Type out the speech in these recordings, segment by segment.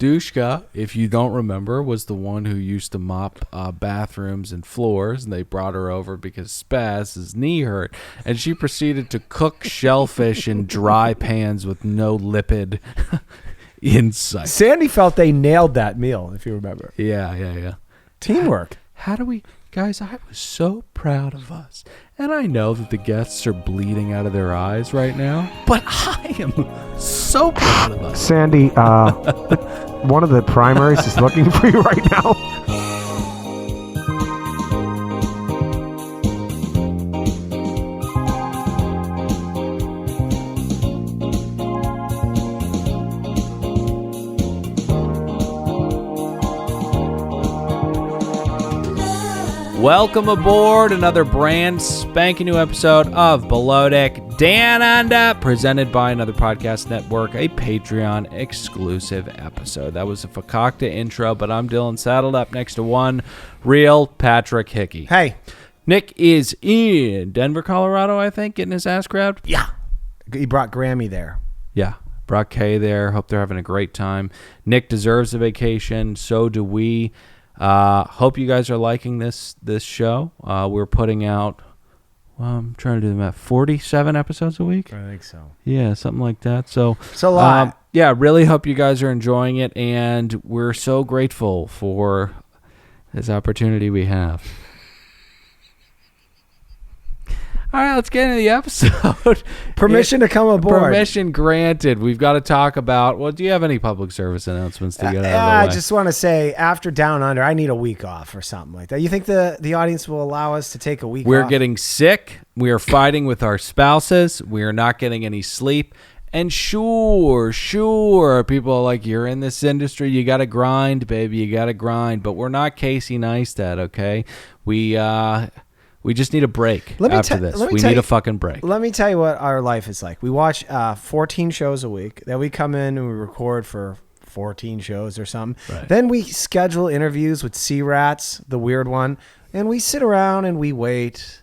Dushka, if you don't remember, was the one who used to mop bathrooms and floors, and they brought her over because Spaz's knee hurt, and she proceeded to cook shellfish in dry pans with no lipid insight. Sandy felt they nailed that meal, if you remember. Yeah. Teamwork. How do we... Guys, I was so proud of us. And I know that the guests are bleeding out of their eyes right now, but I am so proud of us. Sandy, one of the primaries is looking for you right now. Welcome aboard another brand spanking new episode of Below Deck Down Under, presented by Another Podcast Network, a Patreon exclusive episode. That was a Fakakta intro, but I'm Dylan, saddled up next to one real Patrick Hickey. Hey. Nick is in Denver, Colorado, I think, getting his ass grabbed. Yeah. He brought Grammy there. Yeah. Brought Kay there. Hope they're having a great time. Nick deserves a vacation. So do we. Hope you guys are liking this show. We're putting out, I'm trying to do the math, 47 episodes a week? I think so. Yeah, something like that. So it's a lot. Yeah, really hope you guys are enjoying it, and we're so grateful for this opportunity we have. All right, let's get into the episode. Permission to come aboard. Permission granted. We've got to talk about, well, do you have any public service announcements to get out of the way? I just want to say, after Down Under, I need a week off or something like that. You think the audience will allow us to take a week off? We're getting sick. We are fighting with our spouses. We are not getting any sleep. And sure, people are like, you're in this industry. You got to grind, baby. You got to grind. But we're not Casey Neistat, okay? We just need a break after this. We need a fucking break. Let me tell you what our life is like. We watch 14 shows a week. Then we come in and we record for 14 shows or something. Right. Then we schedule interviews with C-Rats, the weird one. And we sit around and we wait.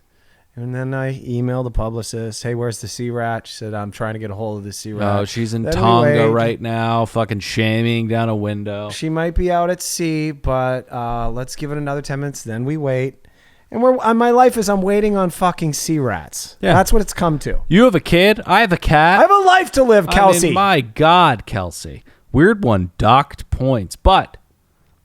And then I email the publicist, hey, where's the C-Rat? She said, I'm trying to get a hold of the C-Rat. Oh, she's in Tonga right now, fucking shaming down a window. She might be out at sea, but let's give it another 10 minutes. Then we wait. And my life is I'm waiting on fucking C-Rats. Yeah. That's what it's come to. You have a kid. I have a cat. I have a life to live, Kelsey. I mean, my God, Kelsey. Weird one, docked points. But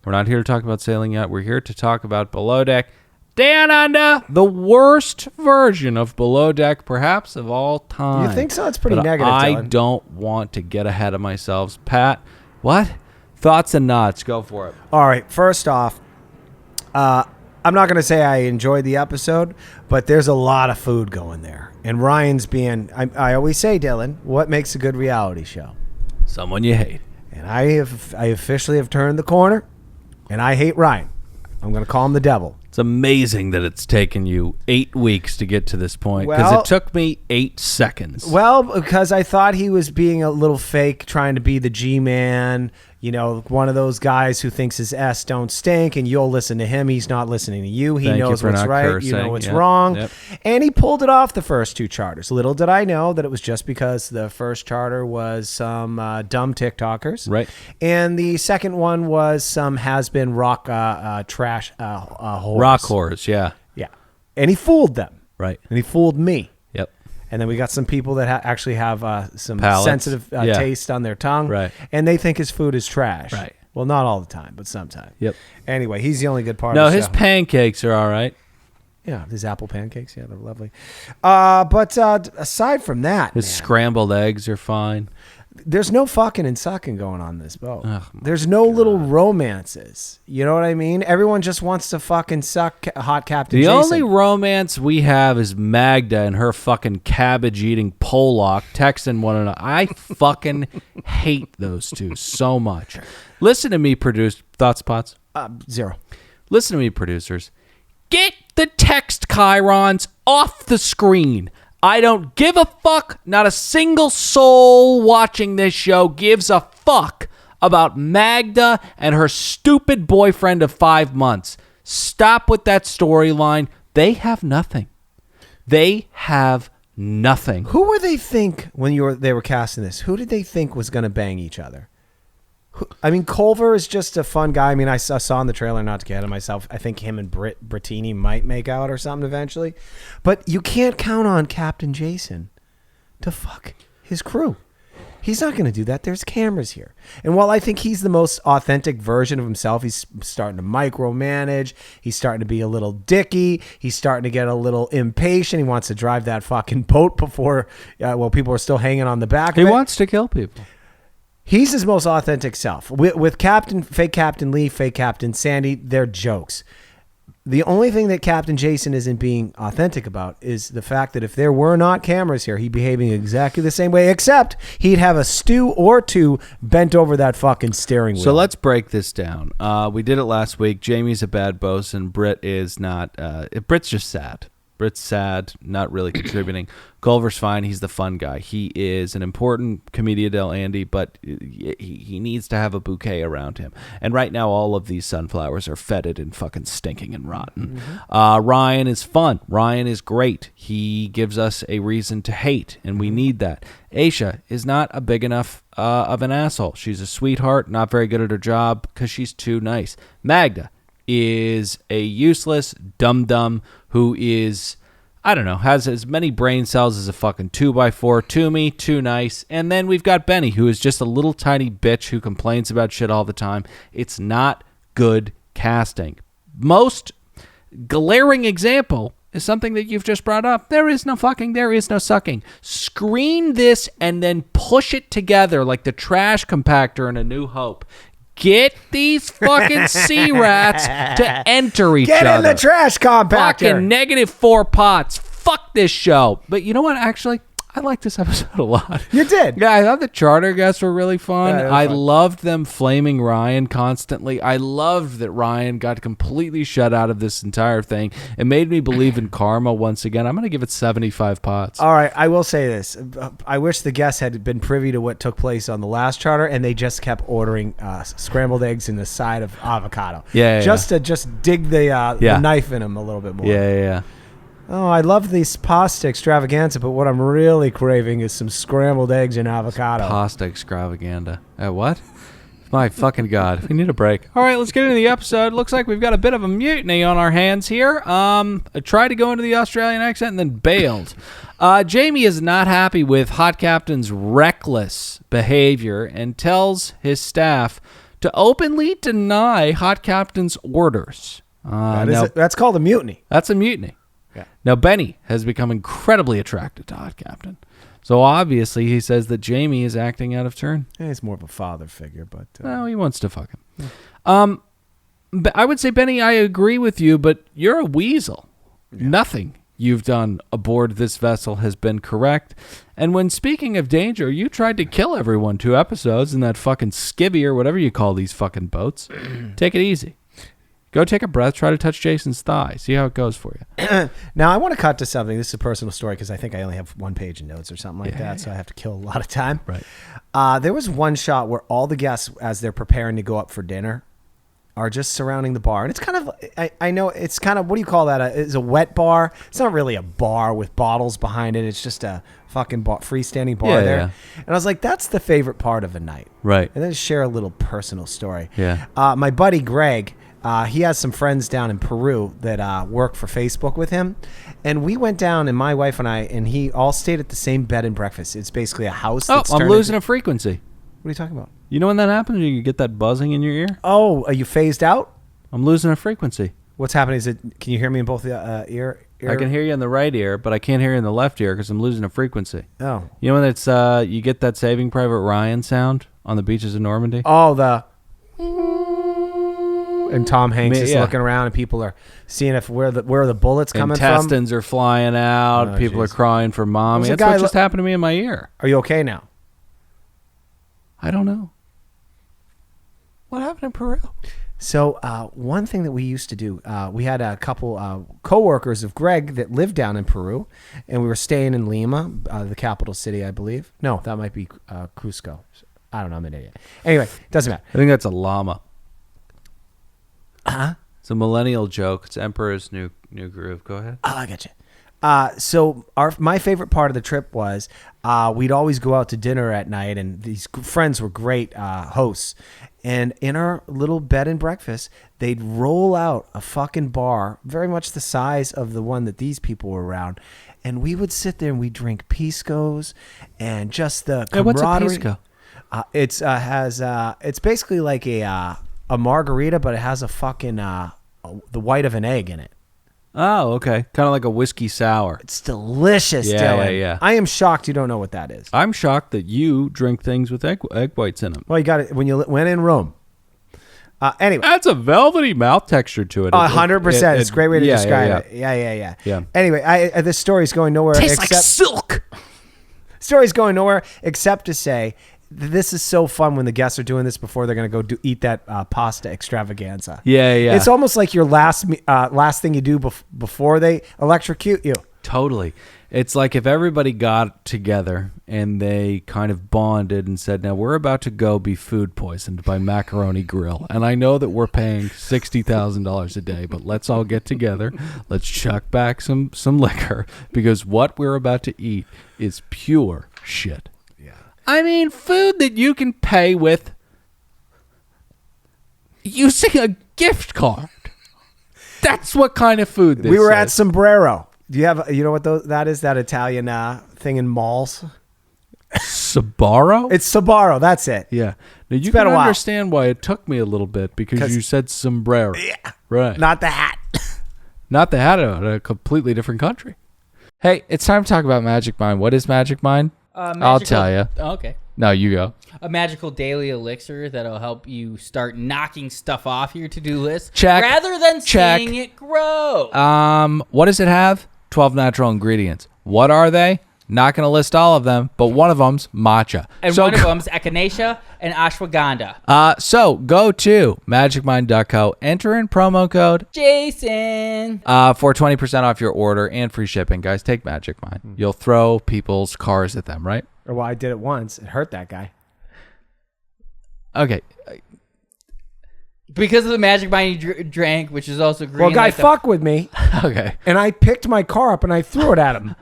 we're not here to talk about sailing yet. We're here to talk about Below Deck Down Under, the worst version of Below Deck, perhaps, of all time. You think so? It's pretty negative, I Dylan. don't want to get ahead of myself. Pat, what? Thoughts and nods. Go for it. All right. First off, I'm not going to say I enjoyed the episode, but there's a lot of food going there. And Ryan's being, I always say, Dylan, what makes a good reality show? Someone you hate. And I officially have turned the corner, and I hate Ryan. I'm going to call him the devil. It's amazing that it's taken you 8 weeks to get to this point, because it took me 8 seconds. Well, because I thought he was being a little fake, trying to be the G-man, one of those guys who thinks his S don't stink, and you'll listen to him. He's not listening to you. He knows what's right. Cursing. You know what's wrong. Yep. And he pulled it off the first 2 charters. Little did I know that it was just because the first charter was some dumb TikTokers. Right. And the second one was some has-been rock trash whores. Rock whores, yeah. Yeah. And he fooled them. Right. And he fooled me. Yep. And then we got some people that actually have some palates. Sensitive taste on their tongue. Right. And they think his food is trash. Right. Well, not all the time, but sometimes. Yep. Anyway, he's the only good part of the show. No, his pancakes are all right. Yeah, his apple pancakes. Yeah, they're lovely. But aside from that, his scrambled eggs are fine. There's no fucking and sucking going on this boat. There's no little romances. You know what I mean? Everyone just wants to fucking suck hot Captain Jason. The only romance we have is Magda and her fucking cabbage-eating Pollock texting one another. I fucking hate those two so much. Listen to me, thoughts, Pots? 0. Listen to me, producers. Get the text chyrons off the screen. I don't give a fuck. Not a single soul watching this show gives a fuck about Magda and her stupid boyfriend of 5 months. Stop with that storyline. They have nothing. They have nothing. Who were they think when they were casting this? Who did they think was going to bang each other? I mean, Culver is just a fun guy. I mean, I saw in the trailer, not to get ahead of myself, I think him and Brittini might make out or something eventually. But you can't count on Captain Jason to fuck his crew. He's not going to do that. There's cameras here. And while I think he's the most authentic version of himself, he's starting to micromanage. He's starting to be a little dicky. He's starting to get a little impatient. He wants to drive that fucking boat before, people are still hanging on the back of it. He wants to kill people. He's his most authentic self. With fake Captain Lee, fake Captain Sandy, they're jokes. The only thing that Captain Jason isn't being authentic about is the fact that if there were not cameras here, he'd be behaving exactly the same way, except he'd have a stew or two bent over that fucking steering wheel. So let's break this down. We did it last week. Jamie's a bad boss, and Britt is not. Britt's just sad. Britt's sad, not really contributing. Culver's fine. He's the fun guy. He is an important Commedia dell'Andy, but he needs to have a bouquet around him. And right now, all of these sunflowers are fetid and fucking stinking and rotten. Mm-hmm. Ryan is fun. Ryan is great. He gives us a reason to hate, and we need that. Aisha is not a big enough of an asshole. She's a sweetheart, not very good at her job because she's too nice. Magda is a useless dum-dum who is, I don't know, has as many brain cells as a fucking 2x4, to me, too nice. And then we've got Benny, who is just a little tiny bitch who complains about shit all the time. It's not good casting. Most glaring example is something that you've just brought up. There is no fucking, there is no sucking. Screen this and then push it together like the trash compactor in A New Hope. Get these fucking sea rats to enter each other. Get in the trash compactor. Fucking -4 pots. Fuck this show. But you know what? Actually, I like this episode a lot. You did? Yeah, I thought the charter guests were really fun. Yeah, I fun. loved them flaming Ryan constantly. I loved that Ryan got completely shut out of this entire thing. It made me believe in karma once again. I'm going to give it 75 pots. All right, I will say this. I wish the guests had been privy to what took place on the last charter, and they just kept ordering scrambled eggs in the side of avocado. To dig the knife in them a little bit more. Yeah. Oh, I love this pasta extravaganza, but what I'm really craving is some scrambled eggs and avocado. Pasta extravaganza. What? My fucking God. We need a break. All right, let's get into the episode. Looks like we've got a bit of a mutiny on our hands here. I tried to go into the Australian accent and then bailed. Jamie is not happy with Hot Captain's reckless behavior and tells his staff to openly deny Hot Captain's orders. That's called a mutiny. That's a mutiny. Yeah. Now, Benny has become incredibly attracted to Hot Captain. So, obviously, he says that Jamie is acting out of turn. He's more of a father figure, but... No, he wants to fuck him. Yeah. But I would say, Benny, I agree with you, but you're a weasel. Yeah. Nothing you've done aboard this vessel has been correct. And when speaking of danger, you tried to kill everyone 2 episodes in that fucking skivvy or whatever you call these fucking boats. Take it easy. Go take a breath. Try to touch Jason's thigh. See how it goes for you. Now, I want to cut to something. This is a personal story because I think I only have 1 page of notes or something like that, so I have to kill a lot of time. Right. There was one shot where all the guests, as they're preparing to go up for dinner, are just surrounding the bar. And it's kind of, I know, it's kind of, what do you call that? It's a wet bar. It's not really a bar with bottles behind it. It's just a fucking freestanding bar there. Yeah. And I was like, that's the favorite part of a night. Right. And then share a little personal story. Yeah. My buddy Greg... he has some friends down in Peru that work for Facebook with him. And we went down, and my wife and I, and he all stayed at the same bed and breakfast. It's basically a house. That's I'm losing a frequency. What are you talking about? You know when that happens? You get that buzzing in your ear? Oh, are you phased out? I'm losing a frequency. What's happening? Can you hear me in both the ear? I can hear you in the right ear, but I can't hear you in the left ear because I'm losing a frequency. Oh. You know when it's you get that Saving Private Ryan sound on the beaches of Normandy? Oh, the... And Tom Hanks is looking around, and people are seeing where the bullets coming from. Intestines are flying out. People are crying for mommy. That's what just happened to me in my ear. Are you okay now? I don't know. What happened in Peru? So one thing that we used to do, we had a couple co-workers of Greg that lived down in Peru, and we were staying in Lima, the capital city, I believe. No, that might be Cusco. I don't know. I'm an idiot. Anyway, doesn't matter. I think that's a llama. Huh? It's a millennial joke. It's Emperor's New Groove. Go ahead. Oh, I got you. So my favorite part of the trip was we'd always go out to dinner at night, and these friends were great hosts. And in our little bed and breakfast, they'd roll out a fucking bar, very much the size of the one that these people were around. And we would sit there and we'd drink piscos and just the camaraderie. What's a pisco? It's basically like a margarita, but it has a fucking the white of an egg in it. Oh, okay. Kind of like a whiskey sour. It's delicious, Dylan. Yeah. I am shocked you don't know what that is. I'm shocked that you drink things with egg whites in them. Well, you got it when you went in Rome. Anyway. That's a velvety mouth texture to it. 100%. It's a great way to describe it. Yeah. Anyway, this story's going nowhere. Tastes like silk. Story's going nowhere except to say this is so fun when the guests are doing this before they're going to go eat that pasta extravaganza. Yeah. It's almost like your last thing you do before they electrocute you. Totally. It's like if everybody got together and they kind of bonded and said, now we're about to go be food poisoned by Macaroni Grill. And I know that we're paying $60,000 a day, but let's all get together. Let's chuck back some liquor because what we're about to eat is pure shit. I mean, food that you can pay with using a gift card. That's what kind of food this is. We were at Sombrero. Do you know what that is? That Italian thing in malls? Sbarro? It's Sbarro. That's it. Yeah. Now you can understand why it took me a little bit because you said sombrero. Yeah. Right. Not the hat. Not the hat of a completely different country. Hey, it's time to talk about Magic Mind. What is Magic Mind? I'll tell you. Oh, okay. No, you go. A magical daily elixir that'll help you start knocking stuff off your to-do list. Check. Rather than seeing it grow. What does it have? 12 natural ingredients. What are they? Not going to list all of them, but one of them's matcha. And one of them's echinacea and ashwagandha. So go to magicmind.co, enter in promo code Jason for 20% off your order and free shipping. Guys, take Magic Mind. You'll throw people's cars at them, right? Well, I did it once. It hurt that guy. Okay. Because of the Magic Mind you drank, which is also green. Well, guy fucked with me. Okay. And I picked my car up and I threw it at him.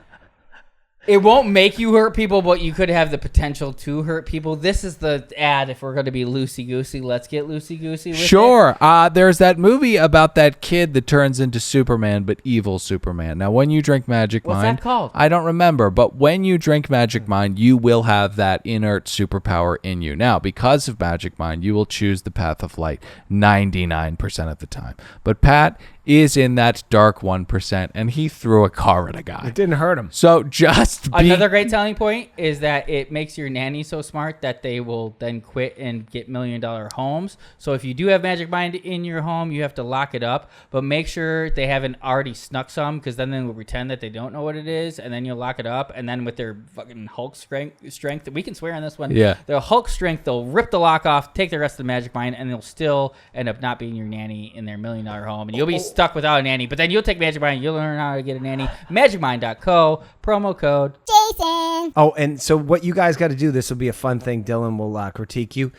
It won't make you hurt people, but you could have the potential to hurt people. This is the ad if we're going to be loosey-goosey. Let's get loosey-goosey with it. Sure. There's that movie about that kid that turns into Superman, but evil Superman. Now, when you drink Magic Mind... What's that called? I don't remember, but when you drink Magic Mind, you will have that inert superpower in you. Now, because of Magic Mind, you will choose the path of light 99% of the time. But Pat is in that dark 1%, and he threw a car at a guy. It didn't hurt him. So just Another great selling point is that it makes your nanny so smart that they will then quit and get $1 million homes. So if you do have Magic Mind in your home, you have to lock it up, but make sure they haven't already snuck some, because then they will pretend that they don't know what it is, and then you'll lock it up, and then with their fucking Hulk strength, we can swear on this one. Yeah. Their Hulk strength, they'll rip the lock off, take the rest of the Magic Mind, and they'll still end up not being your nanny in their $1 million home, and you'll be stuck without a nanny. But then you'll take Magic Mind, you'll learn how to get a nanny. Magicmind.co, promo code Jason. Oh, and so what you guys got to do, this will be a fun thing. Dylan will critique you.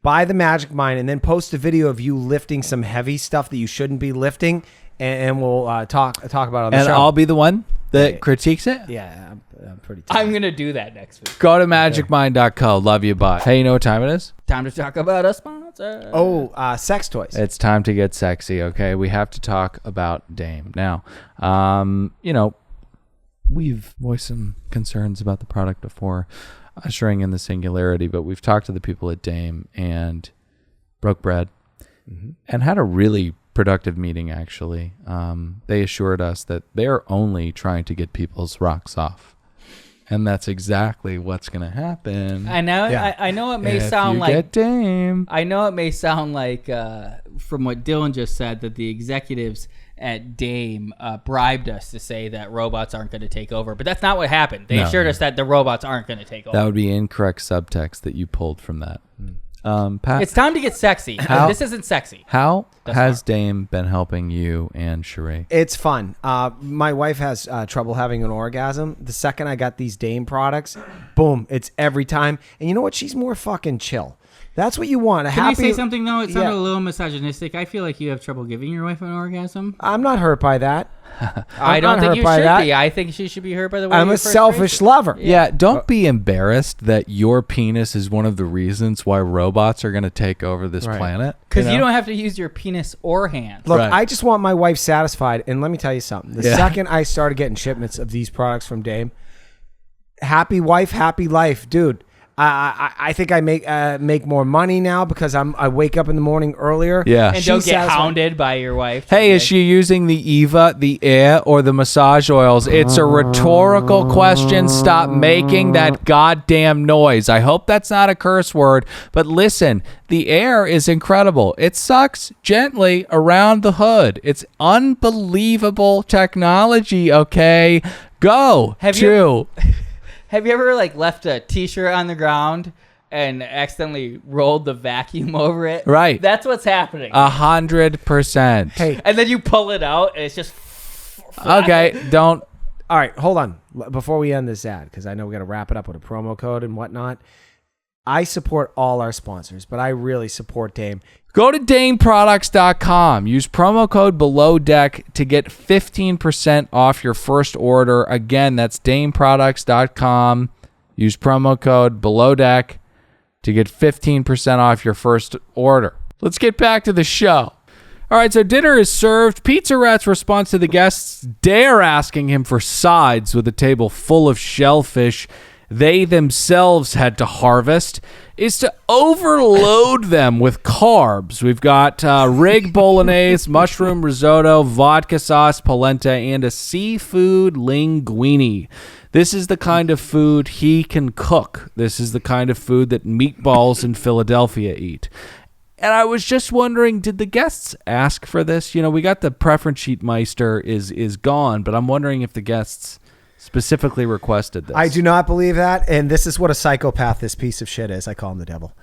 Buy the Magic Mind and then post a video of you lifting some heavy stuff that you shouldn't be lifting, and we'll talk about it on the show. And I'll be the one that critiques it? Yeah, I'm pretty tired. I'm going to do that next week. Go to magicmind.co. Love you, bye. Hey, you know what time it is? Time to talk about a sponsor. Oh, sex toys. It's time to get sexy, okay? We have to talk about Dame. Now, we've voiced some concerns about the product before, ushering in the singularity, but we've talked to the people at Dame and broke bread and had a really productive meeting, actually. They assured us that they're only trying to get people's rocks off. And that's exactly what's going to happen. I know. Yeah. I know it may sound like get Dame. I know it may sound like from what Dylan just said that the executives at Dame bribed us to say that robots aren't going to take over, but that's not what happened. They assured us that the robots aren't going to take over. That would be incorrect subtext that you pulled from that. Pat, it's time to get sexy. This isn't sexy. How has Dame been helping you and Sheree? It's fun. My wife has trouble having an orgasm. The second I got these Dame products, boom, it's every time. And you know what? She's more fucking chill. That's what you want. Can I say something, though? It sounded a little misogynistic. I feel like you have trouble giving your wife an orgasm. I'm not hurt by that. I don't think you should be. I think she should be hurt by the way. I'm a selfish lover. Yeah, don't be embarrassed that your penis is one of the reasons why robots are going to take over this planet. Because you don't have to use your penis or hands. Look, I just want my wife satisfied. And let me tell you something. The second I started getting shipments of these products from Dame, happy wife, happy life. Dude, I think I make more money now because I wake up in the morning earlier. Yeah. And don't get hounded by your wife. Hey, is she using the Eva, the Air, or the massage oils? It's a rhetorical question. Stop making that goddamn noise. I hope that's not a curse word. But listen, the Air is incredible. It sucks gently around the hood. It's unbelievable technology, okay? Go. Have you ever left a t-shirt on the ground and accidentally rolled the vacuum over it? Right. That's what's happening. 100%. Hey. And then you pull it out and it's just Okay, don't. All right, hold on. Before we end this ad, because I know we got to wrap it up with a promo code and whatnot. I support all our sponsors, but I really support Dame. Go to DameProducts.com. Use promo code BelowDeck to get 15% off your first order. Again, that's DameProducts.com. Use promo code BelowDeck to get 15% off your first order. Let's get back to the show. All right, so dinner is served. Pizza Rat's response to the guests dare asking him for sides with a table full of shellfish they themselves had to harvest is to overload them with carbs. We've got rig bolognese, mushroom risotto, vodka sauce, polenta, and a seafood linguine. This is the kind of food he can cook. This is the kind of food that meatballs in Philadelphia eat. And I was just wondering, did the guests ask for this? You know, we got the preference sheet meister is gone, but I'm wondering if the guests specifically requested this. I do not believe that, and this is what a psychopath this piece of shit is. I call him the devil.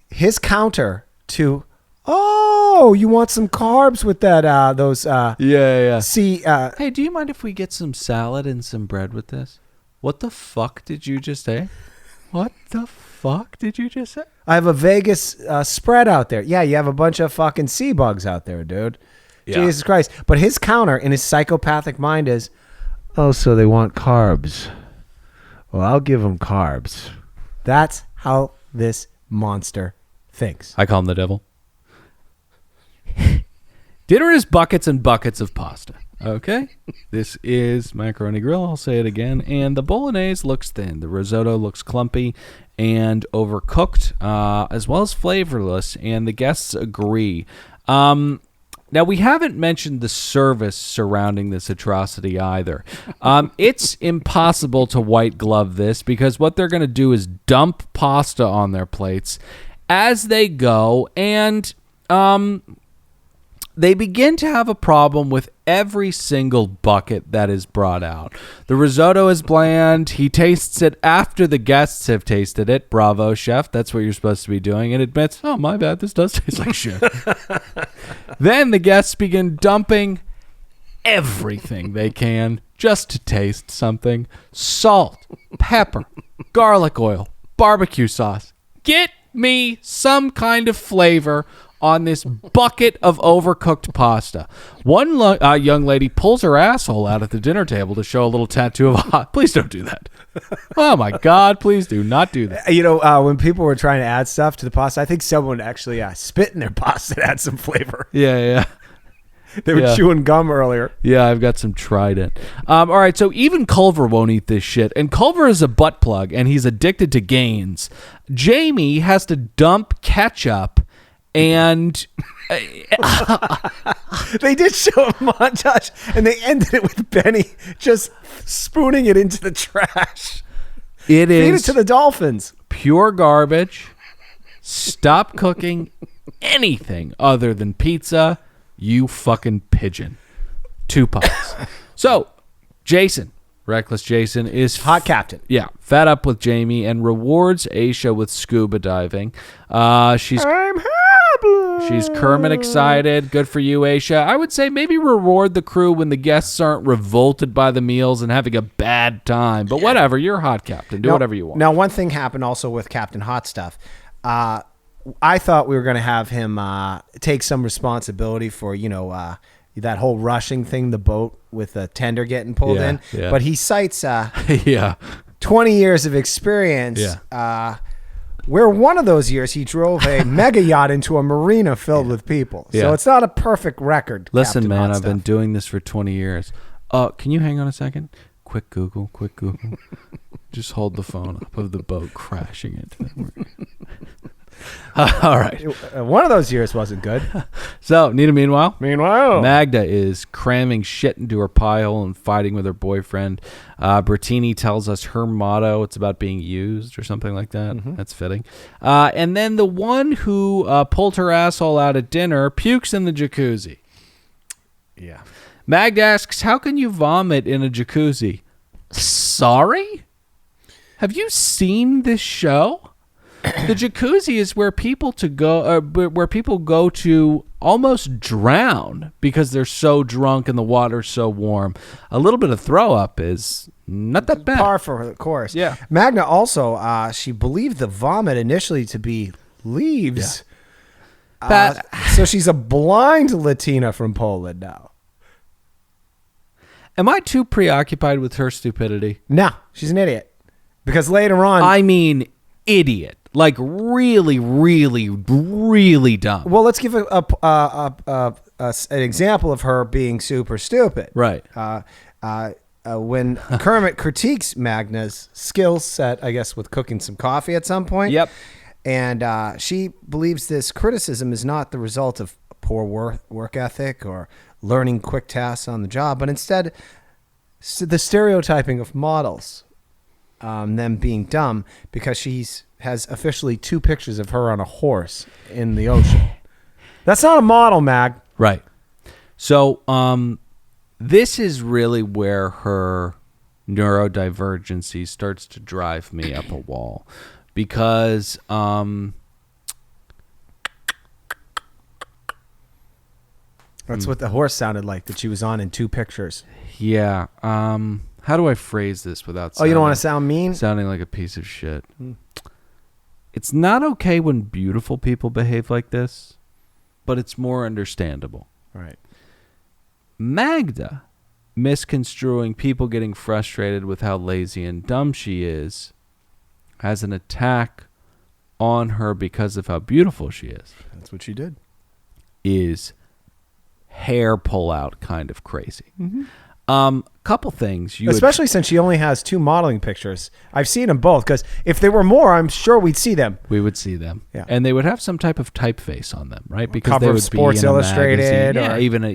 His counter to, you want some carbs with that? Those yeah. See, hey, do you mind if we get some salad and some bread with this? What the fuck did you just say? What the fuck did you just say? I have a Vegas spread out there. Yeah, you have a bunch of fucking sea bugs out there, dude. Yeah. Jesus Christ. But his counter in his psychopathic mind is, so they want carbs. Well, I'll give them carbs. That's how this monster thinks. I call him the devil. Dinner is buckets and buckets of pasta. Okay? This is macaroni grill. I'll say it again. And the bolognese looks thin. The risotto looks clumpy and overcooked, as well as flavorless. And the guests agree. Now, we haven't mentioned the service surrounding this atrocity either. It's impossible to white glove this because what they're going to do is dump pasta on their plates as they go, and they begin to have a problem with every single bucket that is brought out. The risotto is bland. He tastes it after the guests have tasted it. Bravo, chef. That's what you're supposed to be doing. And admits, oh, my bad. This does taste like shit. Then the guests begin dumping everything they can just to taste something. Salt, pepper, garlic oil, barbecue sauce. Get me some kind of flavor on this bucket of overcooked pasta. One young lady pulls her asshole out at the dinner table to show a little tattoo of a hot. Please don't do that. Oh my God, please do not do that. You know, when people were trying to add stuff to the pasta, I think someone actually spit in their pasta to add some flavor. Yeah. They were chewing gum earlier. Yeah, I've got some Trident. All right, so even Culver won't eat this shit. And Culver is a butt plug, and he's addicted to gains. Jamie has to dump ketchup. And they did show a montage, and they ended it with Benny just spooning it into the trash. Feed it to the dolphins. Pure garbage. Stop cooking anything other than pizza, you fucking pigeon. 2 pucks. So, Jason, Reckless Jason, is hot captain. Yeah, fed up with Jamie and rewards Aisha with scuba diving. I'm happy She's Kermit excited. Good for you, Aisha. I would say maybe reward the crew when the guests aren't revolted by the meals and having a bad time. But whatever, you're hot captain. Do whatever you want. Now, one thing happened also with Captain Hot Stuff. I thought we were going to have him take some responsibility for, that whole rushing thing, the boat with the tender getting pulled in. Yeah. But he cites 20 years of experience. Yeah. Where one of those years he drove a mega yacht into a marina filled with people. So it's not a perfect record. Listen, man, I've been doing this for 20 years. Can you hang on a second? Quick Google. Just hold the phone up of the boat crashing into the marina. All right. One of those years wasn't good. So, Nita, meanwhile, Magda is cramming shit into her pie hole and fighting with her boyfriend. Bertini tells us her motto. It's about being used or something like that. Mm-hmm. That's fitting. And then the one who pulled her asshole out at dinner pukes in the jacuzzi. Yeah. Magda asks, how can you vomit in a jacuzzi? Sorry? Have you seen this show? The jacuzzi is where people go to almost drown because they're so drunk and the water's so warm. A little bit of throw up is not that bad. Par for the course. Yeah. Magda also she believed the vomit initially to be leaves. Yeah. So she's a blind Latina from Poland now. Am I too preoccupied with her stupidity? No, she's an idiot. Because later on, I mean, idiot. Like really, really, really dumb. Well, let's give an example of her being super stupid. Right. When Kermit critiques Magda's skill set, I guess, with cooking some coffee at some point. Yep. And she believes this criticism is not the result of poor work ethic or learning quick tasks on the job, but instead the stereotyping of models, them being dumb because she's has officially 2 pictures of her on a horse in the ocean. That's not a model, Mag. Right. So this is really where her neurodivergency starts to drive me up a wall. Because that's what the horse sounded like that she was on in 2 pictures. Yeah. How do I phrase this without you don't want to sound mean? Sounding like a piece of shit. It's not okay when beautiful people behave like this, but it's more understandable. Right. Magda, misconstruing people getting frustrated with how lazy and dumb she is, has an attack on her because of how beautiful she is. That's what she did. Is hair pull out kind of crazy. Mm-hmm. Couple things. Especially since she only has 2 modeling pictures. I've seen them both because if there were more, I'm sure we'd see them. We would see them. Yeah. And they would have some type of typeface on them, right? Because cover they would of Sports be in Illustrated. A magazine.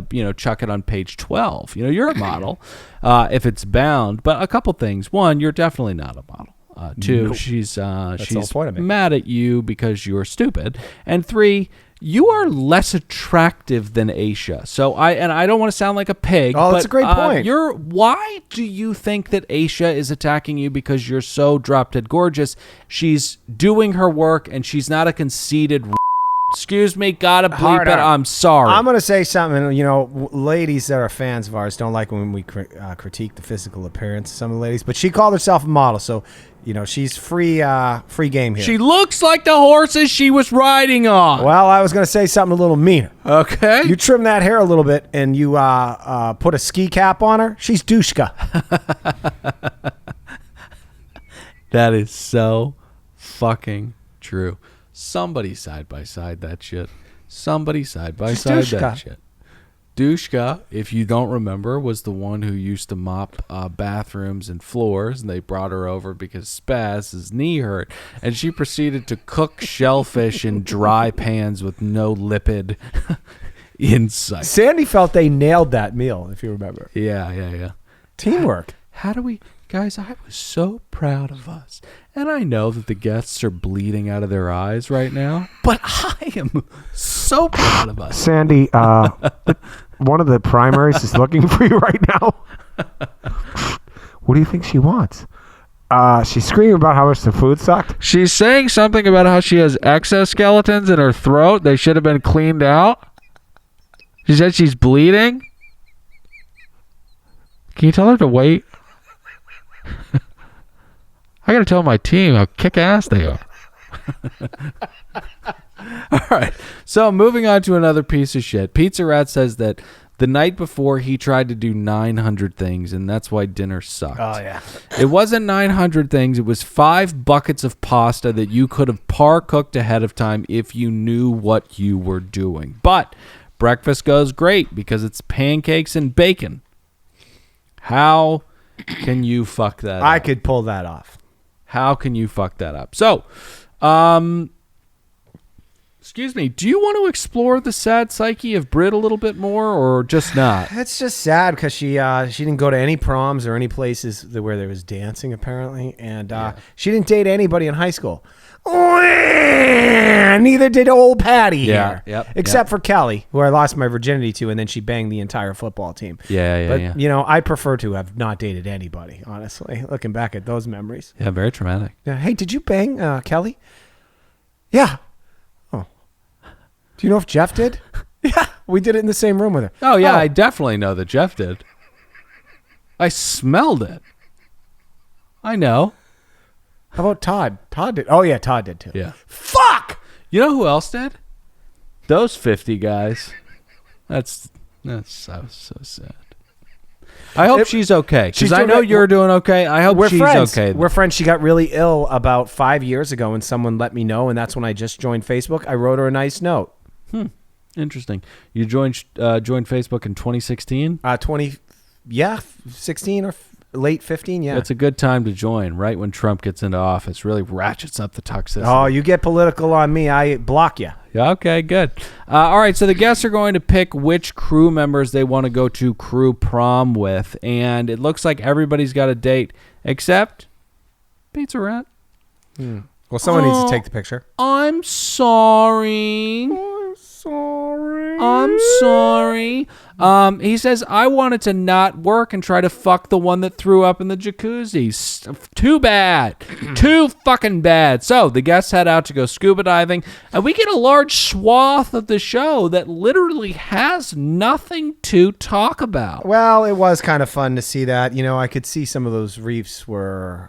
Even a chuck it on page 12. You're a model if it's bound. But a couple things. 1, you're definitely not a model. 2, nope. she's mad at you because you're stupid. And 3, you are less attractive than Aisha. So I don't want to sound like a pig. Oh, that's a great point. Why do you think that Aisha is attacking you because you're so drop dead gorgeous? She's doing her work and she's not a conceited. Excuse me, gotta bleep it. I'm sorry. I'm gonna say something. Ladies that are fans of ours don't like when we critique the physical appearance of some of the ladies. But she called herself a model, so she's free game here. She looks like the horses she was riding on. Well, I was gonna say something a little meaner. Okay. You trim that hair a little bit and you put a ski cap on her. She's douchka. That is so fucking true. Somebody side by side that shit. Somebody side by side that shit. Dushka, if you don't remember, was the one who used to mop bathrooms and floors, and they brought her over because Spaz's knee hurt, and she proceeded to cook shellfish in dry pans with no lipid insight. Sandy felt they nailed that meal, if you remember. Yeah. Teamwork. How do we... Guys, I was so proud of us. And I know that the guests are bleeding out of their eyes right now, but I am so proud of us. Sandy, one of the primaries is looking for you right now. What do you think she wants? She's screaming about how much the food sucked. She's saying something about how she has exoskeletons in her throat. They should have been cleaned out. She said she's bleeding. Can you tell her to wait? I gotta tell my team how kick-ass they are. All right. So moving on to another piece of shit. Pizza Rat says that the night before he tried to do 900 things, and that's why dinner sucked. Oh, yeah. It wasn't 900 things. It was 5 buckets of pasta that you could have par-cooked ahead of time if you knew what you were doing. But breakfast goes great because it's pancakes and bacon. How can you fuck that up? I could pull that off. How can you fuck that up? So, excuse me, do you want to explore the sad psyche of Britt a little bit more, or just not? It's just sad because she didn't go to any proms or any places where there was dancing, apparently, and she didn't date anybody in high school. Neither did old Patty here. Except for Kelly, who I lost my virginity to, and then she banged the entire football team. But, you know, I prefer to have not dated anybody, honestly, looking back at those memories. Yeah, very traumatic. Hey, did you bang Kelly? Yeah. Oh. Do you know if Jeff did? Yeah, we did it in the same room with her. Oh, yeah, I definitely know that Jeff did. I smelled it. I know. How about Todd? Todd did. Oh, yeah, Todd did too. Yeah. Fuck! You know who else did? Those 50 guys. That's so sad. I hope she's okay. Because I know you're doing okay. I hope she's okay. We're friends. She got really ill about 5 years ago, and someone let me know, and that's when I just joined Facebook. I wrote her a nice note. Interesting. You joined Facebook in 2016? 16 or late 15, yeah. It's a good time to join, right when Trump gets into office. Really ratchets up the toxicity. Oh, you get political on me, I block you. Okay, good. All right, so the guests are going to pick which crew members they want to go to crew prom with, and it looks like everybody's got a date, except Pizza Rat. Well, someone needs to take the picture. I'm sorry. He says, I wanted to not work and try to fuck the one that threw up in the jacuzzi. Too bad. Too fucking bad. So the guests head out to go scuba diving, and we get a large swath of the show that literally has nothing to talk about. Well, it was kind of fun to see that. You know, I could see some of those reefs were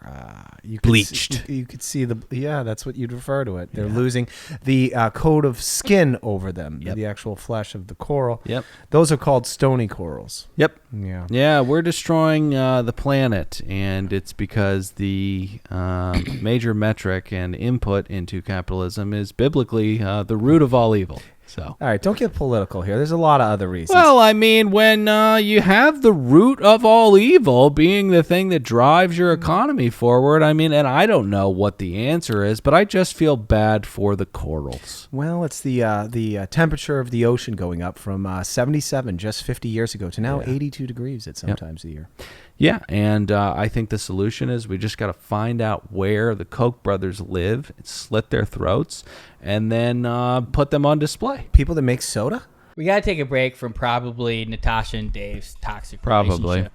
bleached. You could see that's what you'd refer to it. They're losing the coat of skin over them, the actual flesh of the coral. Yep. Those are called stony corals. Yep. Yeah. Yeah, we're destroying the planet, and it's because the major metric and input into capitalism is biblically the root of all evil. So. All right, don't get political here. There's a lot of other reasons. Well, I mean, when you have the root of all evil being the thing that drives your economy forward, I mean, and I don't know what the answer is, but I just feel bad for the corals. Well, it's the temperature of the ocean going up from 77 just 50 years ago to now 82 degrees at some times of the year. Yeah, and I think the solution is we just got to find out where the Koch brothers live, slit their throats, and then put them on display. People that make soda? We got to take a break from probably Natasha and Dave's toxic relationship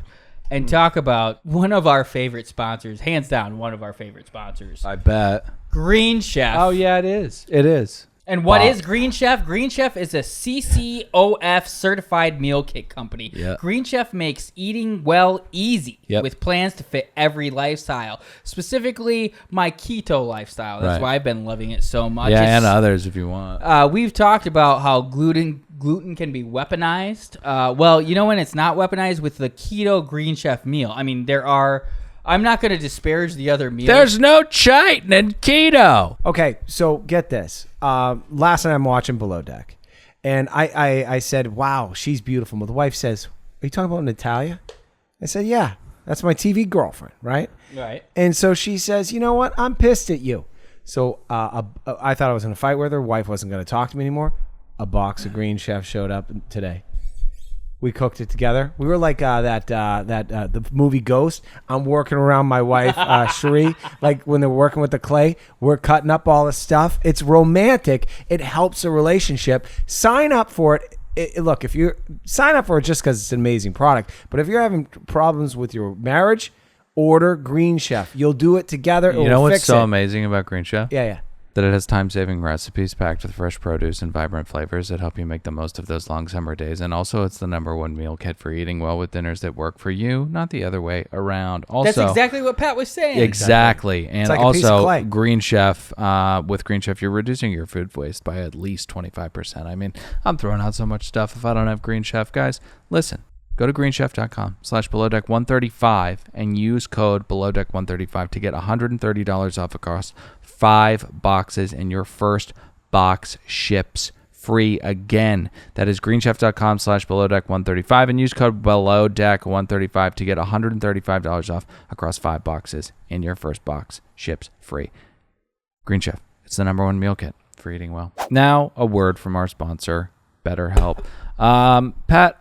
and talk about one of our favorite sponsors, hands down one of our favorite sponsors. I bet. Green Chef. Oh, yeah, it is. It is. And what is Green Chef? Green Chef is a CCOF certified meal kit company. Yep. Green Chef makes eating well easy with plans to fit every lifestyle, specifically my keto lifestyle. That's why I've been loving it so much. Yeah, and others if you want. We've talked about how gluten can be weaponized. Well, you know when it's not weaponized with the keto Green Chef meal. I mean, I'm not going to disparage the other meals. There's no chitin in keto. Okay, so get this. Last night I'm watching Below Deck, and I said, wow, she's beautiful. My wife says, are you talking about Natalia? I said, yeah, that's my TV girlfriend, right? Right. And so she says, you know what? I'm pissed at you. So I thought I was going to fight with her. Wife wasn't going to talk to me anymore. A box of Green Chef showed up today. We cooked it together. We were like the movie Ghost. I'm working around my wife, Cherie, like when they're working with the clay. We're cutting up all the stuff. It's romantic. It helps a relationship. Sign up for it. Look, if you sign up for it just because it's an amazing product, but if you're having problems with your marriage order Green Chef. You'll do it together. You know what's so amazing about Green Chef? Yeah. That it has time-saving recipes packed with fresh produce and vibrant flavors that help you make the most of those long summer days. And also, it's the #1 meal kit for eating well with dinners that work for you, not the other way around. Also, that's exactly what Pat was saying. Exactly. And like also, Green Chef, with Green Chef, you're reducing your food waste by at least 25%. I mean, I'm throwing out so much stuff if I don't have Green Chef. Guys, listen. Go to greenchef.com/belowdeck135 and use code belowdeck135 to get $130 off across 5 boxes, and your first box ships free again. That is greenchef.com/belowdeck135 and use code belowdeck135 to get $135 off across 5 boxes, and your first box ships free. Green Chef, it's the #1 meal kit for eating well. Now, a word from our sponsor, BetterHelp. Pat.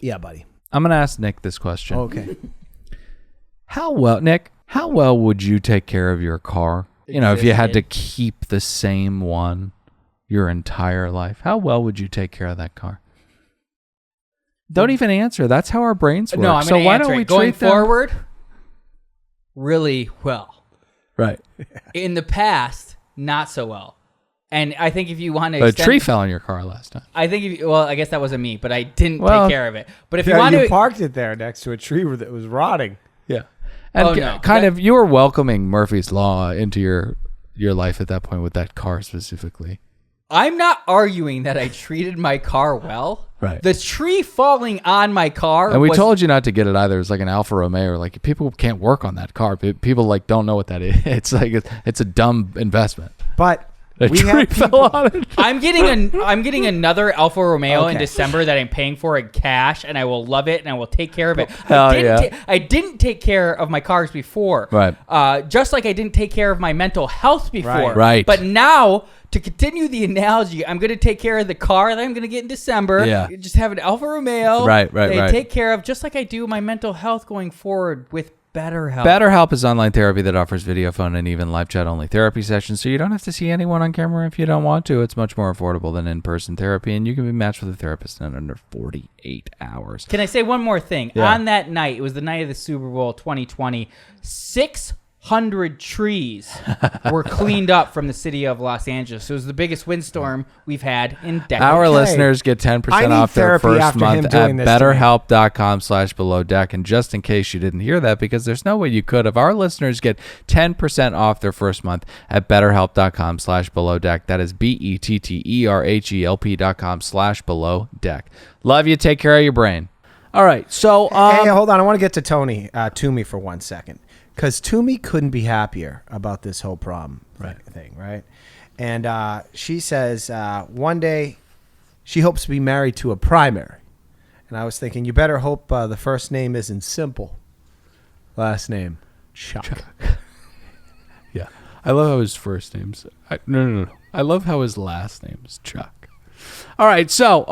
Yeah, buddy. I'm going to ask Nick this question. Okay. Nick, how well would you take care of your car? You know, if you had to keep the same one your entire life, how well would you take care of that car? Don't even answer. That's how our brains work. No, I'm so why don't we going treat them forward really well? Right. In the past, not so well. And I think if you want to a tree fell on your car last time. I think I guess that wasn't me, but I didn't take care of it. But if you want to, parked it there next to a tree that was rotting. Yeah. And you were welcoming Murphy's Law into your life at that point with that car specifically. I'm not arguing that I treated my car well. Right. The tree falling on my car. And we told you not to get it either. It's like an Alfa Romeo. Like, people can't work on that car. People don't know what that is. It's like it's a dumb investment. But a tree fell on it. I'm getting another Alfa Romeo in December that I'm paying for in cash, and I will love it, and I will take care of it. I didn't take care of my cars before. Right. Just like I didn't take care of my mental health before. Right. But now, to continue the analogy, I'm going to take care of the car that I'm going to get in December. Yeah. Just have an Alfa Romeo. Right. Take care of, just like I do my mental health going forward with Betterhelp. Betterhelp is online therapy that offers video, phone, and even live chat only therapy sessions, so you don't have to see anyone on camera if you don't want to. It's much more affordable than in-person therapy, and you can be matched with a therapist in under 48 hours. Can I say one more thing? Yeah. On that night, it was the night of the Super Bowl 2020, 600 trees were cleaned up from the city of Los Angeles. It was the biggest windstorm we've had in decades. Our listeners get 10% off their first month at betterhelp.com/belowdeck. And just in case you didn't hear that, because there's no way you could have, our listeners get 10% off their first month at betterhelp.com/belowdeck. That is BETTERHELP.com/belowdeck. Love you. Take care of your brain. All right. So, hey, hold on. I want to get to Toomey for 1 second. Because Toomey couldn't be happier about this whole problem thing, right? And she says one day she hopes to be married to a primary. And I was thinking, you better hope the first name isn't Simple. Last name, Chuck. Yeah. I love how his first name's... No. I love how his last name is Chuck. All right, so...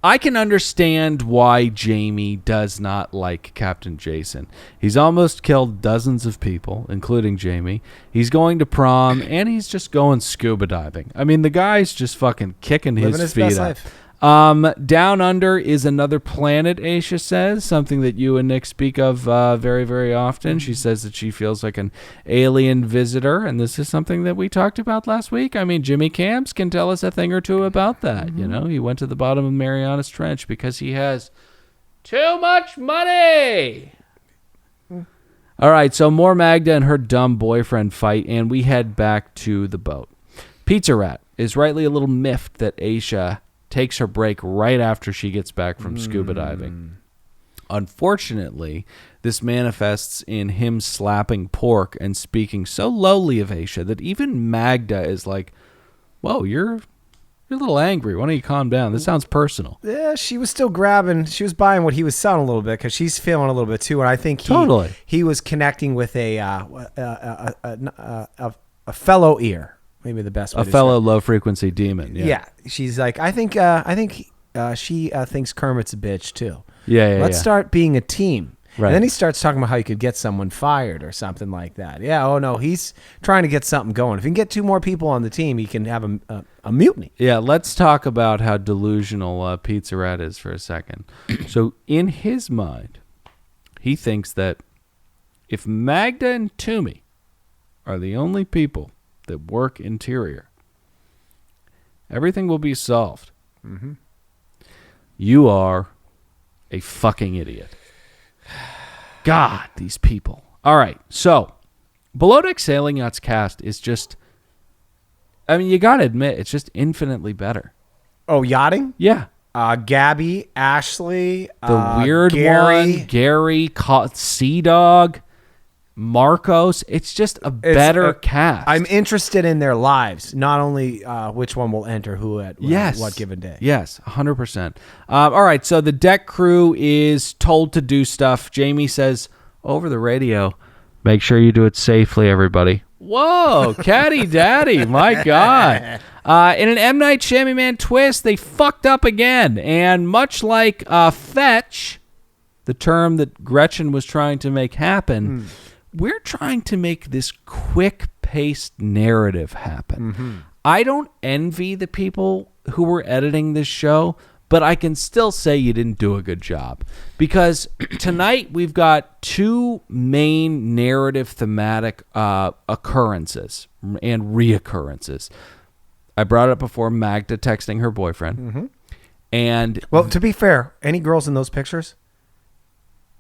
I can understand why Jamie does not like Captain Jason. He's almost killed dozens of people, including Jamie. He's going to prom, and he's just going scuba diving. I mean, the guy's just fucking kicking his feet up. Down Under is another planet, Aisha says, something that you and Nick speak of very, very often. She says that she feels like an alien visitor, and this is something that we talked about last week. I mean, Jimmy Camps can tell us a thing or two about that. Mm-hmm. You know, he went to the bottom of Marianas Trench because he has too much money. All right, so more Magda and her dumb boyfriend fight, and we head back to the boat. Pizza Rat is rightly a little miffed that Aisha takes her break right after she gets back from scuba diving. Unfortunately, this manifests in him slapping Pork and speaking so lowly of Aisha that even Magda is like, whoa, you're a little angry. Why don't you calm down? This sounds personal. Yeah, she was still grabbing. She was buying what he was selling a little bit because she's feeling a little bit too. And I think he was connecting with a fellow ear. Maybe the best way a fellow low frequency demon. Yeah. She's like, I think she thinks Kermit's a bitch too. Yeah. Let's start being a team. Right. And then he starts talking about how you could get someone fired or something like that. Yeah. Oh no, he's trying to get something going. If he can get 2 more people on the team, he can have a mutiny. Yeah. Let's talk about how delusional Pizza Rat is for a second. So in his mind, He thinks that if Magda and Toomey are the only people that work interior, everything will be solved. Mm-hmm. You are a fucking idiot. God, these people. All right, so Below Deck Sailing Yachts cast is just, I mean, you got to admit, it's just infinitely better. Oh, yachting? Yeah. Gabby, Ashley, the weird Gary. one, Gary, Sea Dog, Marcos. It's just a better cast. I'm interested in their lives, not only which one will enter who at what given day. Yes, 100%. All right, so the deck crew is told to do stuff. Jamie says over the radio, make sure you do it safely, everybody. Whoa, catty daddy, my God. In an M. Night Shyamalan twist, they fucked up again. And much like fetch, the term that Gretchen was trying to make happen, we're trying to make this quick-paced narrative happen. Mm-hmm. I don't envy the people who were editing this show, but I can still say you didn't do a good job. Because tonight we've got two main narrative thematic occurrences and reoccurrences. I brought it up before, Magda texting her boyfriend. Mm-hmm. And well, to be fair, any girls in those pictures,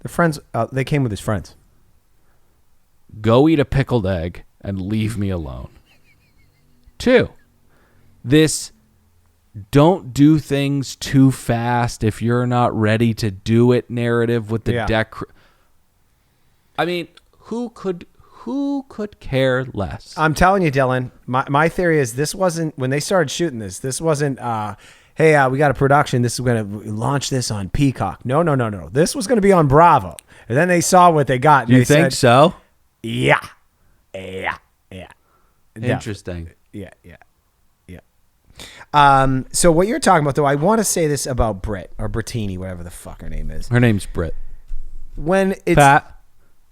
their friends, they came with his friends. Go eat a pickled egg and leave me alone. 2, this don't do things too fast if you're not ready to do it narrative with the deck. I mean, who could care less? I'm telling you, Dylan, my theory is this wasn't, when they started shooting this wasn't, hey, we got a production. This is going to launch this on Peacock. No. This was going to be on Bravo. And then they saw what they got. And you think said, so? Yeah. Interesting. Yeah. So what you're talking about, though, I want to say this about Britt, or Brittini, whatever the fuck her name is. Her name's Britt. When it's Pat,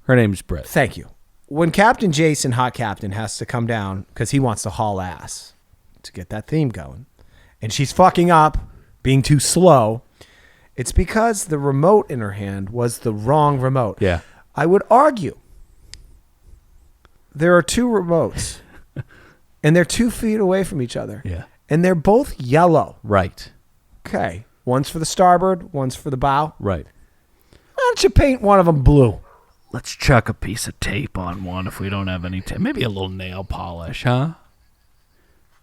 her name's Britt. Thank you. When Captain Jason, Hot Captain, has to come down because he wants to haul ass to get that theme going, and she's fucking up, being too slow, it's because the remote in her hand was the wrong remote. Yeah. I would argue there are two remotes, and they're 2 feet away from each other. Yeah. And they're both yellow. Right. Okay. One's for the starboard, one's for the bow. Right. Why don't you paint one of them blue? Let's chuck a piece of tape on one if we don't have any tape. Maybe a little nail polish, huh?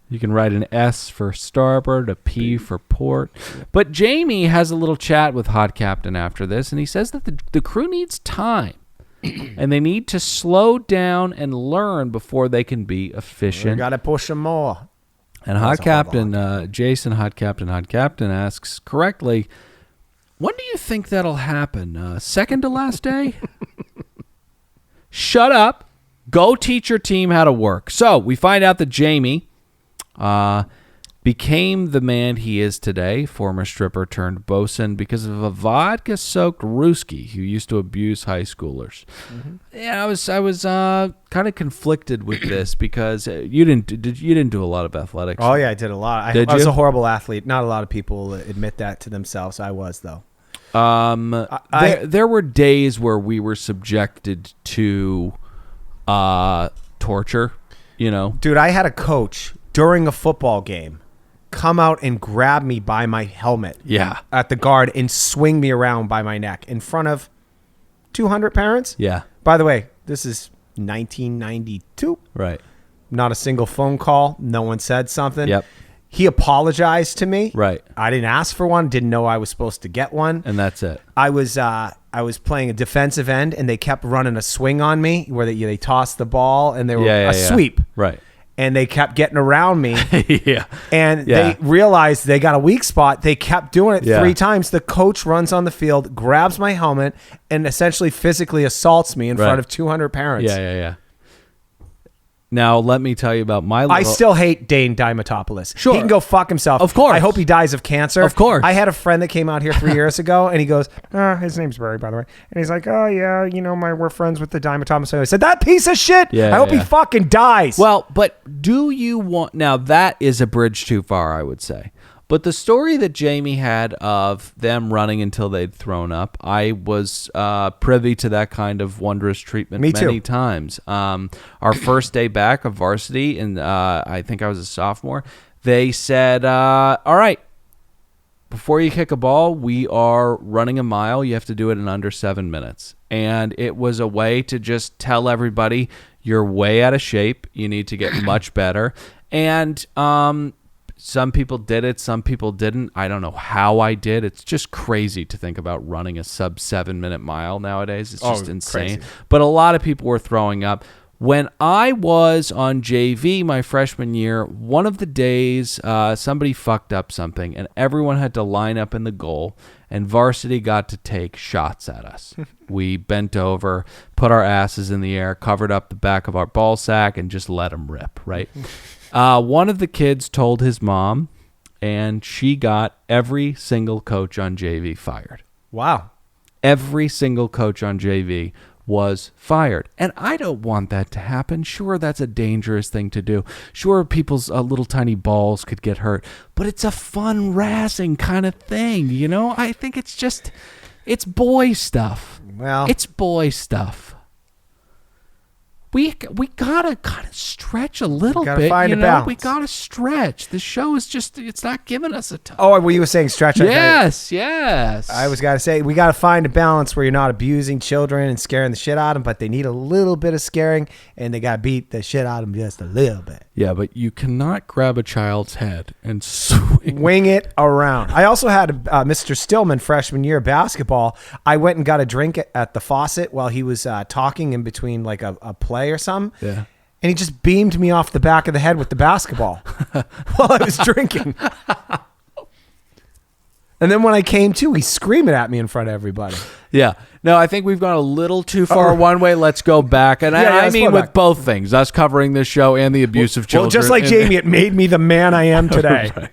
You can write an S for starboard, a P for port. But Jamie has a little chat with Hot Captain after this, and he says that the crew needs time. And they need to slow down and learn before they can be efficient. We got to push them more. And Hot Captain, Jason, Hot Captain asks correctly, when do you think that'll happen? Second to last day? Shut up. Go teach your team how to work. So we find out that Jamie became the man he is today, former stripper turned bosun, because of a vodka-soaked Ruski who used to abuse high schoolers. Mm-hmm. Yeah, I was kind of conflicted with this because you didn't do a lot of athletics. Oh yeah, I did a lot. I was a horrible athlete. Not a lot of people admit that to themselves. I was though. There were days where we were subjected to torture. You know, dude, I had a coach during a football game come out and grab me by my helmet at the guard and swing me around by my neck in front of 200 parents. Yeah. By the way, this is 1992. Right. Not a single phone call. No one said something. Yep. He apologized to me. Right. I didn't ask for one. Didn't know I was supposed to get one. And that's it. I was playing a defensive end, and they kept running a swing on me where they tossed the ball, and they were sweep. Right. And they kept getting around me. Yeah. And they realized they got a weak spot. They kept doing it 3 times. The coach runs on the field, grabs my helmet, and essentially physically assaults me in front of 200 parents. Yeah. Now, let me tell you about my little... I still hate Dane Diamantopoulos. Sure. He can go fuck himself. Of course. I hope he dies of cancer. Of course. I had a friend that came out here 3 years ago, and he goes, his name's Barry, by the way. And he's like, oh, yeah, we're friends with the Diamantopoulos. I said, that piece of shit? I hope he fucking dies. Well, but do you want... Now, that is a bridge too far, I would say. But the story that Jamie had of them running until they'd thrown up, I was privy to that kind of wondrous treatment many times. Our first day back of varsity, and I think I was a sophomore, they said, all right, before you kick a ball, we are running a mile. You have to do it in under 7 minutes. And it was a way to just tell everybody, you're way out of shape. You need to get much better. And some people did it. Some people didn't. I don't know how I did. It's just crazy to think about running a sub 7 minute mile nowadays. It's just insane. Crazy. But a lot of people were throwing up. When I was on JV my freshman year, one of the days somebody fucked up something and everyone had to line up in the goal and varsity got to take shots at us. We bent over, put our asses in the air, covered up the back of our ball sack and just let them rip, right? One of the kids told his mom and she got every single coach on JV fired. Wow. Every single coach on JV was fired. And I don't want that to happen. Sure, that's a dangerous thing to do. Sure, people's little tiny balls could get hurt. But it's a fun, razzing kind of thing, you know? I think it's boy stuff. Well, it's boy stuff. We gotta kind of stretch a little bit, find you a know. balance. We gotta stretch. The show is it's not giving us a ton. Oh, well, you were saying stretch. Yes. I was gotta say we gotta find a balance where you're not abusing children and scaring the shit out of them, but they need a little bit of scaring, and they gotta beat the shit out of them just a little bit. Yeah, but you cannot grab a child's head and wing it around. I also had Mr. Stillman freshman year basketball. I went and got a drink at the faucet while he was talking in between like a play or something. Yeah. And he just beamed me off the back of the head with the basketball while I was drinking. And then when I came to, he's screaming at me in front of everybody. Yeah. No, I think we've gone a little too far one way. Let's go back. And I mean with both things, us covering this show and the abuse of children. Well, just like Jamie, it made me the man I am today. Right.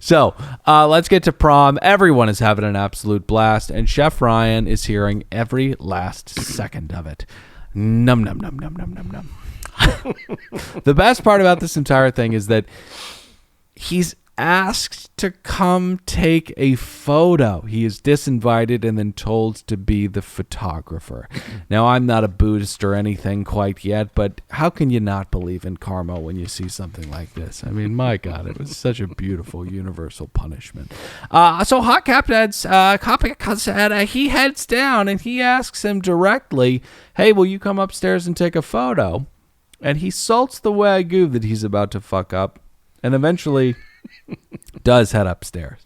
So let's get to prom. Everyone is having an absolute blast. And Chef Ryan is hearing every last second of it. Num, num, num, num, num, num, num. The best part about this entire thing is that he's asked to come take a photo. He is disinvited and then told to be the photographer. Now, I'm not a Buddhist or anything quite yet, but how can you not believe in karma when you see something like this? I mean, my God, it was such a beautiful universal punishment. So Hot Captain said he heads down and he asks him directly, hey, will you come upstairs and take a photo? And he salts the Wagyu that he's about to fuck up and eventually does head upstairs.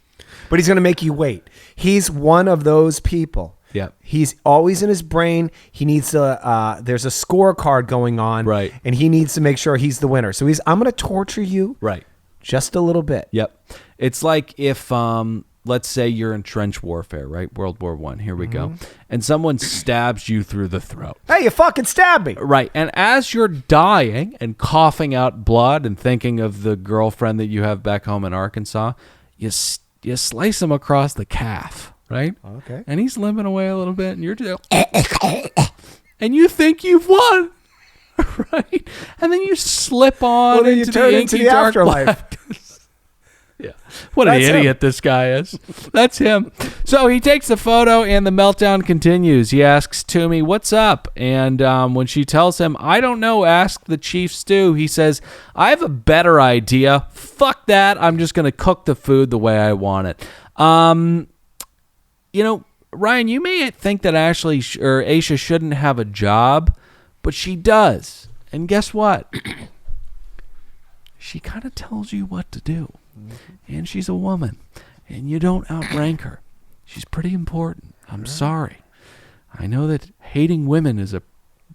But he's going to make you wait. He's one of those people. Yep. He's always in his brain. He needs to, there's a scorecard going on. Right. And he needs to make sure he's the winner. So I'm going to torture you. Right. Just a little bit. Yep. It's like if, let's say you're in trench warfare, right? World War I. Here we go. And someone stabs you through the throat. Hey, you fucking stabbed me. Right. And as you're dying and coughing out blood and thinking of the girlfriend that you have back home in Arkansas, you slice him across the calf, right? Okay. And he's limping away a little bit and you're just, and you think you've won. Right. And then you slip on into the afterlife. Yeah. What an idiot this guy is. That's him. So he takes the photo and the meltdown continues. He asks Toomey, what's up? And when she tells him, I don't know, ask the chief stew, he says, I have a better idea. Fuck that. I'm just going to cook the food the way I want it. You know, Ryan, you may think that Ashley or Aisha shouldn't have a job, but she does. And guess what? She kind of tells you what to do. And she's a woman, and you don't outrank her. She's pretty important. I'm sorry. I know that hating women is a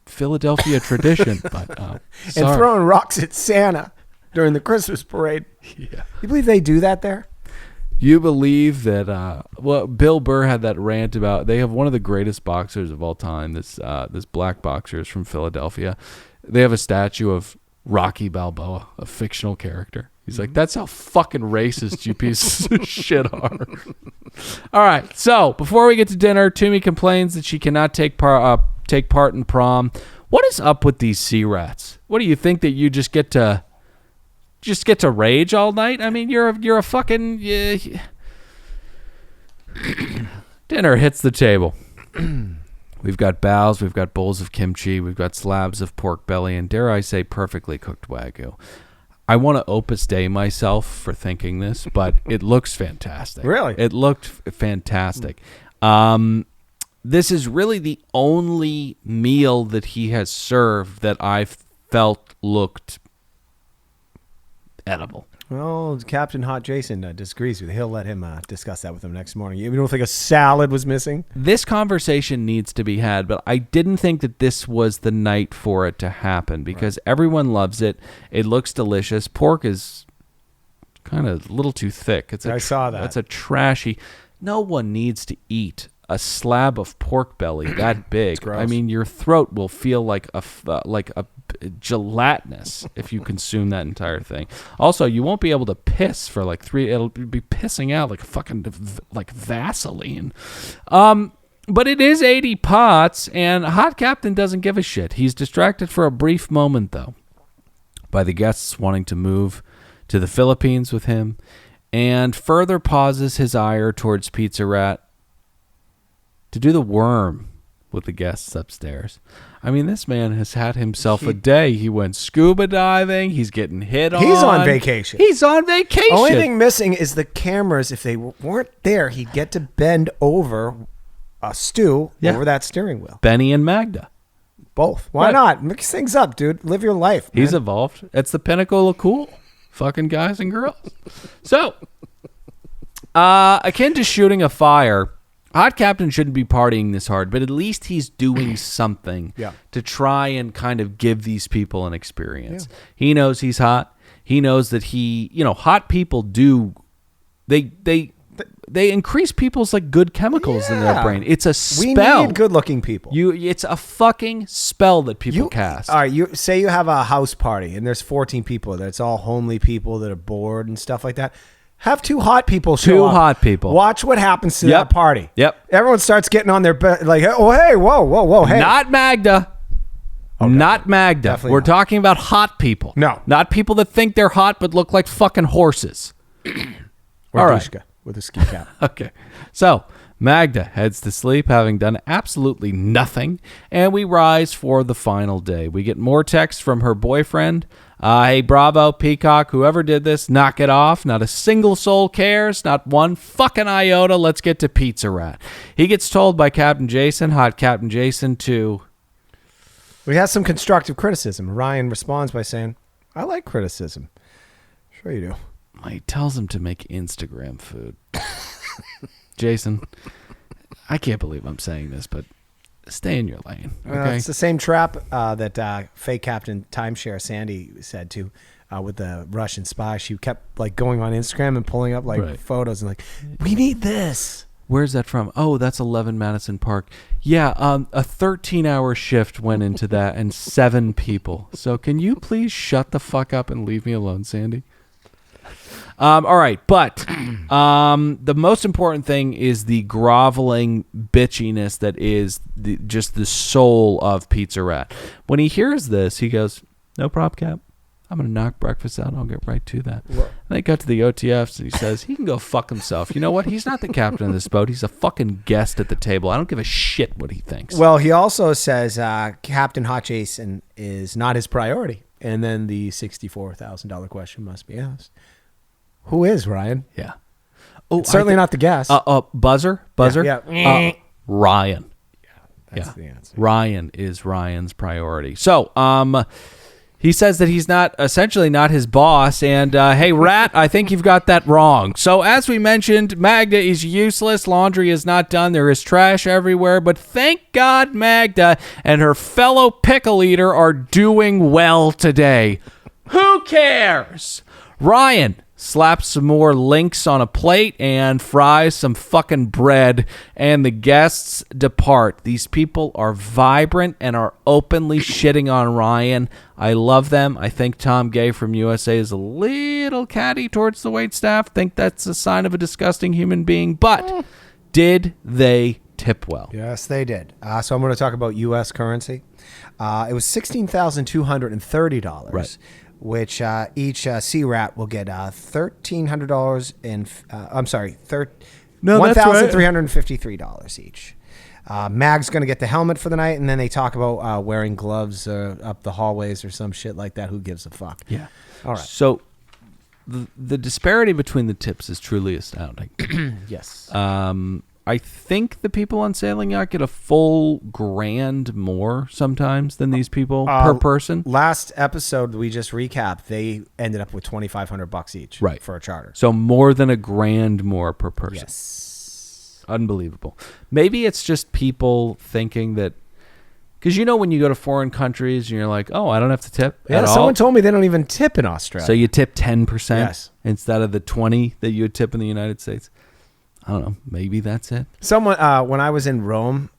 Philadelphia tradition, but and throwing rocks at Santa during the Christmas parade. Yeah. You believe they do that there? You believe that? Well, Bill Burr had that rant about they have one of the greatest boxers of all time. This black boxer is from Philadelphia. They have a statue of Rocky Balboa, a fictional character. He's like, that's how fucking racist you pieces of shit are. All right. So before we get to dinner, Toomey complains that she cannot take part in prom. What is up with these sea rats? What do you think that you just get to just get to rage all night? I mean, you're a fucking... Dinner hits the table. We've got bows, we've got bowls of kimchi, we've got slabs of pork belly, and dare I say perfectly cooked Wagyu. I want to Opus Dei myself for thinking this, but it looks fantastic. Really? It looked fantastic. This is really the only meal that he has served that I felt looked edible. Well, Captain Hot Jason disagrees with you. He'll let him discuss that with him next morning. You don't think a salad was missing? This conversation needs to be had, but I didn't think that this was the night for it to happen because everyone loves it. It looks delicious. Pork is kind of a little too thick. I saw that. It's a trashy. No one needs to eat a slab of pork belly that big. It's gross. I mean, your throat will feel like a gelatinous if you consume that entire thing. Also, you won't be able to piss for like 3. It'll be pissing out like fucking like Vaseline. But it is 80 pots, and Hot Captain doesn't give a shit. He's distracted for a brief moment though by the guests wanting to move to the Philippines with him, and further pauses his ire towards Pizza Rat to do the worm with the guests upstairs. I mean, this man has had himself a day. He went scuba diving. He's getting hit on. He's on vacation. He's on vacation. Only thing missing is the cameras. If they weren't there, he'd get to bend over a stew over that steering wheel. Benny and Magda. Both. Why not? Mix things up, dude. Live your life, man. He's evolved. It's the pinnacle of cool. Fucking guys and girls. So, akin to shooting a fire, Hot Captain shouldn't be partying this hard, but at least he's doing something to try and kind of give these people an experience. Yeah. He knows he's hot. He knows that hot people do, they increase people's like good chemicals in their brain. It's a spell. We need good-looking people. It's a fucking spell that people cast. All right, you say you have a house party and there's 14 people there. It's all homely people that are bored and stuff like that. Have 2 hot people show up. 2 hot people. Watch what happens to that party. Yep. Everyone starts getting on their bed like, oh, hey, whoa, hey. Not Magda. Okay. Not Magda. Definitely We're not. talking about hot people. No. Not people that think they're hot but look like fucking horses. Or all right. Dushka with a ski cap. Okay. So, Magda heads to sleep having done absolutely nothing, and we rise for the final day. We get more texts from her boyfriend. Hey, bravo, Peacock, whoever did this, knock it off. Not a single soul cares, not one fucking iota. Let's get to Pizza Rat. He gets told by Captain Jason, Hot Captain Jason, to... We have some constructive criticism. Ryan responds by saying, I like criticism. Sure you do. He tells him to make Instagram food. Jason, I can't believe I'm saying this, but stay in your lane. Okay? It's the same trap that fake Captain Timeshare Sandy said to with the Russian spy. She kept like going on Instagram and pulling up like photos and like, we need this. Where's that from? Oh, that's 11 Madison Park. Yeah, a 13-hour shift went into that and 7 people. So can you please shut the fuck up and leave me alone, Sandy? All right, but the most important thing is the groveling bitchiness that is just the soul of Pizza Rat. When he hears this, he goes, no problem, Cap. I'm going to knock breakfast out. I'll get right to that. And they got to the OTFs, and he says, he can go fuck himself. You know what? He's not the captain of this boat. He's a fucking guest at the table. I don't give a shit what he thinks. Well, he also says Captain Hot Jason is not his priority. And then the $64,000 question must be asked. Who is Ryan? Yeah. Oh, certainly not the guest. Buzzer? Yeah. Ryan. That's the answer. Ryan is Ryan's priority. So, he says that he's essentially not his boss. And, hey, Rat, I think you've got that wrong. So, as we mentioned, Magda is useless. Laundry is not done. There is trash everywhere. But thank God Magda and her fellow pickle eater are doing well today. Who cares? Ryan slaps some more links on a plate and fries some fucking bread, and the guests depart. These people are vibrant and are openly shitting on Ryan. I love them. I think Tom Gay from USA is a little catty towards the waitstaff. Think that's a sign of a disgusting human being, but did they tip well? Yes, they did. So I'm going to talk about U.S. currency. It was $16,230. Right. which each sea rat will get $1,300 in. I'm sorry, $1,353 each. Mag's going to get the helmet for the night, and then they talk about wearing gloves up the hallways or some shit like that. Who gives a fuck? Yeah. All right. So the disparity between the tips is truly astounding. Yes. I think the people on Sailing Yacht get a full $1,000 more sometimes than these people per person. Last episode we just recapped, they ended up with $2,500 each for a charter. So more than $1,000 more per person. Yes. Unbelievable. Maybe it's just people thinking that, because when you go to foreign countries and you're like, oh, I don't have to tip at all. Someone told me they don't even tip in Australia. So you tip 10% instead of the 20 that you would tip in the United States. I don't know. Maybe that's it. Someone, when I was in Rome,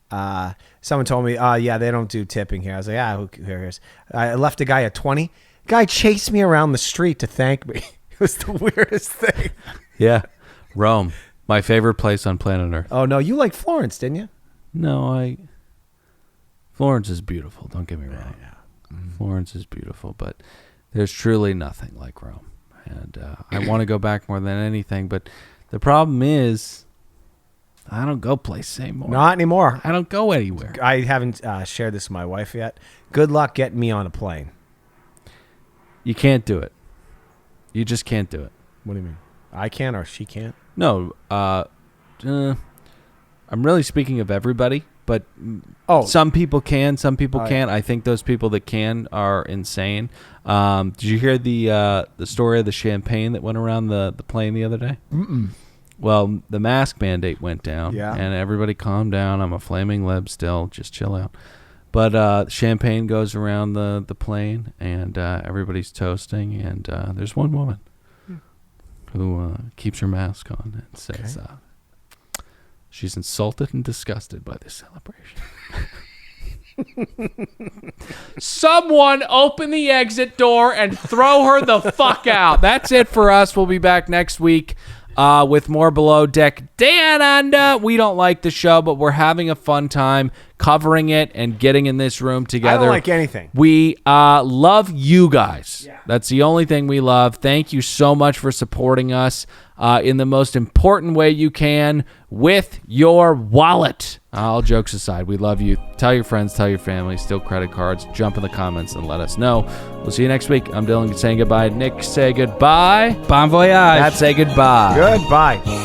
someone told me, they don't do tipping here. I was like, who cares? I left a guy at 20. Guy chased me around the street to thank me. It was the weirdest thing. Yeah. Rome. My favorite place on planet Earth. Oh, no. You like Florence, didn't you? No, Florence is beautiful. Don't get me wrong. Yeah. Florence is beautiful, but there's truly nothing like Rome. And I want to go back more than anything, but the problem is, I don't go places anymore. Not anymore. I don't go anywhere. I haven't shared this with my wife yet. Good luck getting me on a plane. You can't do it. You just can't do it. What do you mean? I can't or she can't? No. I'm really speaking of everybody, but some people can, some people can't. I think those people that can are insane. Did you hear the story of the champagne that went around the plane the other day? Mm-mm. Well, the mask mandate went down, and everybody calmed down. I'm a flaming lib still. Just chill out. But champagne goes around the plane, and everybody's toasting, and there's one woman who keeps her mask on and says she's insulted and disgusted by this celebration. Someone open the exit door and throw her the fuck out. That's it for us. We'll be back next week with more Below Deck Down Under. We don't like the show, but we're having a fun time covering it and getting in this room together. I don't like anything. We love you guys. Yeah. That's the only thing we love. Thank you so much for supporting us in the most important way you can, with your wallet. All jokes aside, we love you. Tell your friends, tell your family, steal credit cards, jump in the comments and let us know. We'll see you next week. I'm Dylan saying goodbye. Nick, say goodbye. Bon voyage. Pat, say goodbye. Goodbye.